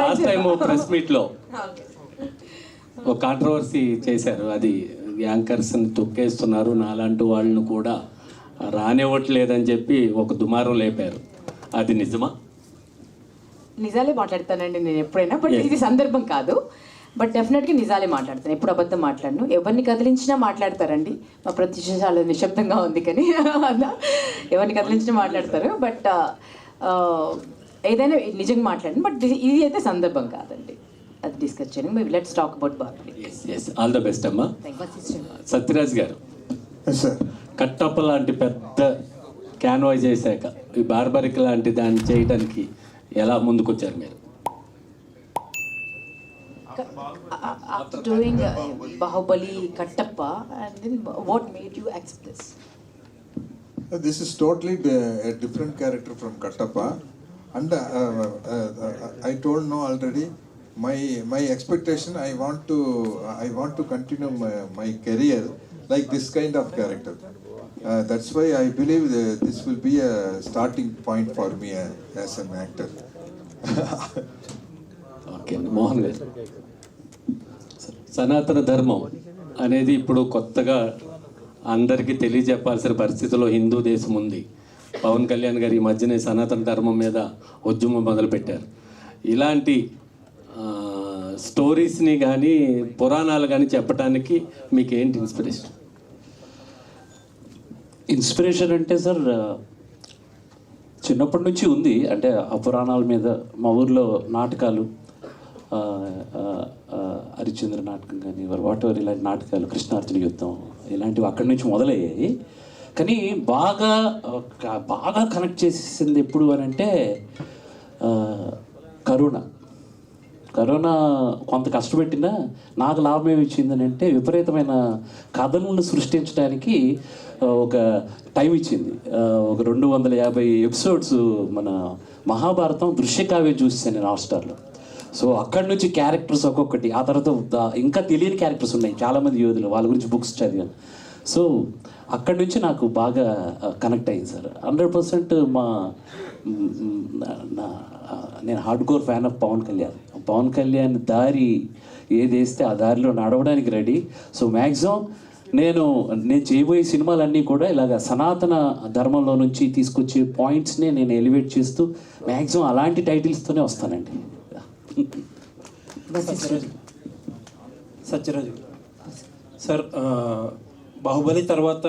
Last time press మీట్లో ఒక controversy చేశారు. అది యాంకర్స్ని తొక్కేస్తున్నారు, నాలాంటి వాళ్ళను కూడా రానివ్వట్లేదని చెప్పి ఒక దుమారం లేపారు. అది నిజమా? నిజాలే మాట్లాడతానండి నేను ఎప్పుడైనా, బట్ ఇది సందర్భం కాదు. బట్ డెఫినెట్గా నిజాలే మాట్లాడతాను, ఎప్పుడు అబద్ధం మాట్లాడను. ఎవరిని కదిలించినా మాట్లాడతారండి. మా ప్రతిష్ట చాలా నిశ్శబ్దంగా ఉంది, కానీ ఎవరిని కదిలించినా మాట్లాడతారు. బట్ ఏదైనా నిజంగా మాట్లాడండి, బట్ ఇది అయితే సందర్భం కాదండి. అది డిస్కస్ చేయండి. Maybe let's talk about barberry. All the best అమ్మా. సత్యరాజ్ గారు, కట్టప్ప లాంటి పెద్ద క్యాన్వాస్ చేశాక ఈ బార్బరిక్ లాంటి దాన్ని చేయడానికి ఎలా ముందుకొచ్చారు మీరు? After doing Bahubali, Kattappa, and then what made you accept this? This is totally a different character from Kattappa, and I told no already. My expectation, I want to continue my career like this kind of character. That's why I believe this will be a starting point for me as an actor. Okay, Mohan గారు, సనాతన ధర్మం అనేది ఇప్పుడు కొత్తగా అందరికీ తెలియజెప్పాల్సిన పరిస్థితిలో హిందూ దేశం ఉంది. పవన్ కళ్యాణ్ గారు ఈ మధ్యనే సనాతన ధర్మం మీద ఉద్యమం మొదలుపెట్టారు. ఇలాంటి స్టోరీస్ని కానీ పురాణాలు కానీ చెప్పడానికి మీకు ఏంటి ఇన్స్పిరేషన్? ఇన్స్పిరేషన్ అంటే సార్, చిన్నప్పటి నుంచి ఉంది. అంటే ఆ పురాణాల మీద మా ఊర్లో నాటకాలు, హరిశ్చంద్ర నాటకం కానీ వాట్ ఎవర్ ఇలాంటి నాటకాలు, కృష్ణార్జున యుద్ధం ఇలాంటివి అక్కడి నుంచి మొదలయ్యాయి. కానీ బాగా కనెక్ట్ చేసేసింది ఎప్పుడు అని అంటే కరోనా కొంత కష్టపెట్టినా నాకు లాభం ఏమి ఇచ్చిందని అంటే విపరీతమైన కథలను సృష్టించడానికి ఒక టైం ఇచ్చింది. ఒక 250 ఎపిసోడ్స్ మన మహాభారతం దృశ్యకావ్యం చూసాను నేను హాట్‌స్టార్లో. సో అక్కడి నుంచి క్యారెక్టర్స్ ఒక్కొక్కటి, ఆ తర్వాత ఇంకా తెలియని క్యారెక్టర్స్ ఉన్నాయి చాలామంది యోధులు, వాళ్ళ గురించి బుక్స్ చదివాను. సో అక్కడి నుంచి నాకు బాగా కనెక్ట్ అయింది సార్. 100% నేను hard core fan of Pawan Kalyan దారి ఏది వేస్తే ఆ దారిలో నడవడానికి రెడీ. సో మ్యాక్సిమం నేను చేయబోయే సినిమాలన్నీ కూడా ఇలాగ సనాతన ధర్మంలో నుంచి తీసుకొచ్చే పాయింట్స్ని నేను ఎలివేట్ చేస్తూ మ్యాక్సిమం అలాంటి టైటిల్స్తోనే వస్తానండి. సత్యరాజు సార్, బాహుబలి తర్వాత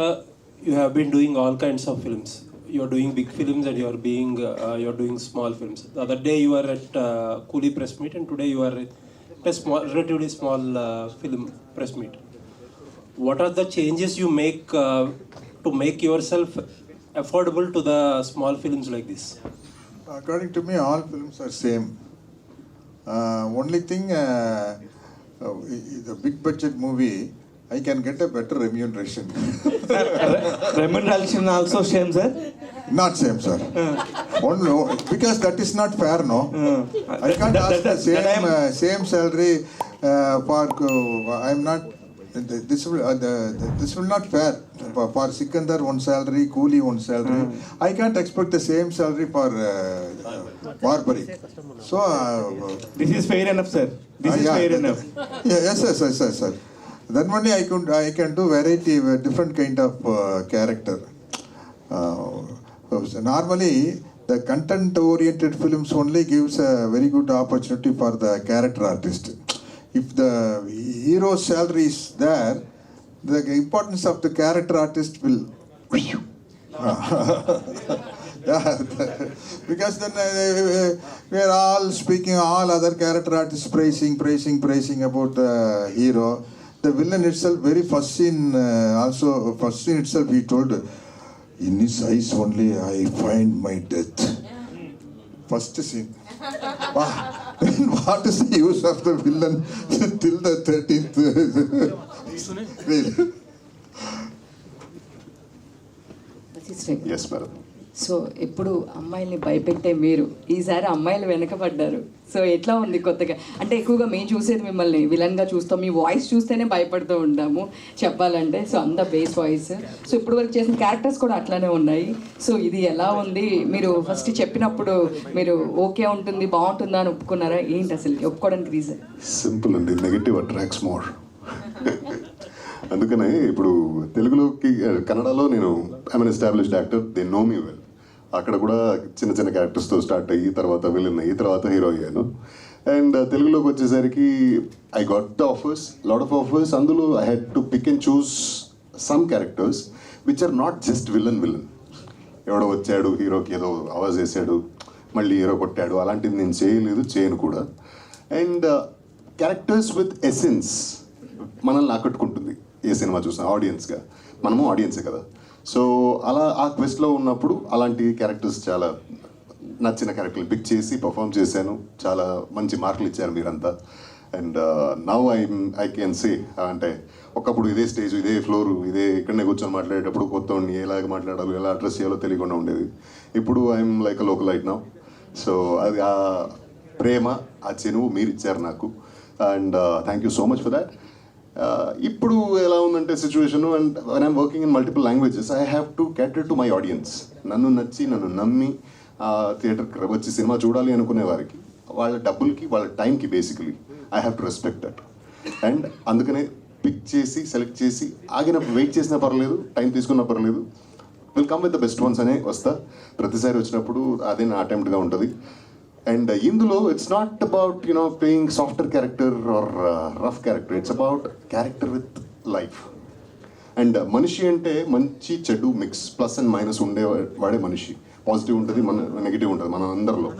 you have been doing all kinds of films. You are doing big films and you are doing small films. The other day you were at Coolie press meet, and today you are at a relatively small film press meet. What are the changes you make to make yourself affordable to the small films like this? According to me, all films are same. Only thing, the big budget movie, I can get a better remuneration. Remuneration also same, sir? Not same, sir. Only because that is not fair, no. I can't ask the same salary for. I'm not. This will not fair. For Sikandar one salary, Coolie one salary. I can't expect the same salary for Barbary. So This is fair enough, sir. This is fair enough. Yes, sir. Then only I can do variety, different kind of character. Normally, the content-oriented films only gives a very good opportunity for the character artist. If the hero's salary is there, the importance of the character artist will. Because then we are all speaking, all other character artists praising about the hero. The villain itself, very first scene itself, he told, in his eyes only I find my death. First scene. Then what is the use of the villain till the 13th? Yes, madam. So ఎప్పుడు అమ్మాయిల్ని భయపెట్టే మీరు ఈసారి అమ్మాయిలు వెనకబడ్డారు. So ఎట్లా ఉంది కొత్తగా? అంటే ఎక్కువగా మేము చూసేది మిమ్మల్ని విలన్గా చూస్తాం, మీ వాయిస్ చూస్తేనే భయపడుతూ ఉంటాము చెప్పాలంటే. సో అంత బేస్ వాయిస్. సో ఇప్పుడు వరకు చేసిన క్యారెక్టర్స్ కూడా అట్లానే ఉన్నాయి. సో ఇది ఎలా ఉంది? మీరు ఫస్ట్ చెప్పినప్పుడు మీరు ఓకే ఉంటుంది బాగుంటుందా అని ఒప్పుకున్నారా? ఏంటి అసలు ఒప్పుకోవడానికి రీజన్? సింపుల్ అండి, నెగటివ్ అట్రాక్ట్స్ మోర్. అందుకనే ఇప్పుడు తెలుగులోకి కన్నడలో నేను I'm established actor, they know me well. అక్కడ కూడా చిన్న చిన్న క్యారెక్టర్స్తో స్టార్ట్ అయ్యి తర్వాత విలన్ అయ్యి తర్వాత హీరో అయ్యాను. అండ్ తెలుగులోకి వచ్చేసరికి I got the offers, lot of offers. అందులో I had to pick and choose some characters which are not just villain. ఎవడో వచ్చాడు హీరోకి ఏదో ఆవాజ్ వేసాడు మళ్ళీ హీరో కొట్టాడు, అలాంటిది నేను చేయను కూడా. అండ్ క్యారెక్టర్స్ విత్ ఎసెన్స్ మనల్ని ఆకట్టుకుంటుంది ఏ సినిమా చూసినా. ఆడియన్స్గా మనము ఆడియన్సే కదా. సో అలా ఆ క్వెస్ట్లో ఉన్నప్పుడు అలాంటి క్యారెక్టర్స్ చాలా నచ్చిన క్యారెక్టర్లు పిక్ చేసి పర్ఫామ్ చేశాను. చాలా మంచి మార్కులు ఇచ్చారు మీరంతా. And now I can say, అంటే ఒకప్పుడు ఇదే స్టేజ్, ఇదే ఫ్లోరు, ఇక్కడనే కూర్చొని మాట్లాడేటప్పుడు కొత్తవాడిని ఎలాగ మాట్లాడాలో ఎలా అడ్రస్ చేయాలో తెలియకుండా ఉండేది. ఇప్పుడు I'm like a local right now. So అది ఆ ప్రేమ, ఆ చెనువు మీరు ఇచ్చారు నాకు. And thank you so much for that. ఇప్పుడు ఎలా ఉందంటే situation, and when I'm working in multiple languages I have to క్యాటర్ to my audience. నన్ను నమ్మి థియేటర్కి వచ్చి సినిమా చూడాలి అనుకునే వారికి, వాళ్ళ డబ్బులకి వాళ్ళ టైంకి basically I have to respect that. And అందుకనే పిక్ చేసి సెలెక్ట్ చేసి ఆగినప్పుడు వెయిట్ చేసినా పర్లేదు, టైం తీసుకున్నా పర్లేదు, will come with the best once అనే వస్తా. ప్రతిసారి వచ్చినప్పుడు అదే నా అటెంప్ట్గా ఉంటుంది. అండ్ ఇందులో it's not about playing softer character are rough character, it's about character with life. And మనిషి అంటే మంచి చెడు మిక్స్, ప్లస్ అండ్ మైనస్ వాడే మనిషి. పాజిటివ్ ఉంటుంది, నెగిటివ్ ఉంటుంది మన అందరిలో.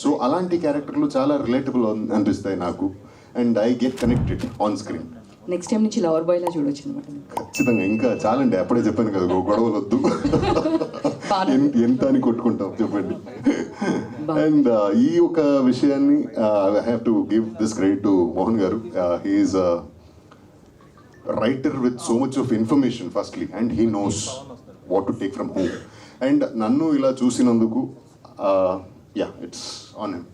సో అలాంటి క్యారెక్టర్లు చాలా రిలేటబుల్ అనిపిస్తాయి నాకు. And I get connected on screen. Next time నుంచి లవర్ బాయ్లా చూడొచ్చు అనమాట. ఖచ్చితంగా. ఇంకా చాలండి, అప్పుడే చెప్పాను కదా, గొడవలు వద్దు, ఎంత అని కొట్టుకుంటాం చెప్పండి. అండ్ ఈ ఒక విషయాన్ని I have to give this credit to Mohan గారు. He's writer with so much of information firstly, and he knows what to take from home. అండ్ నన్ను ఇలా చూసినందుకు ఇట్స్ ఆన్ హిమ్.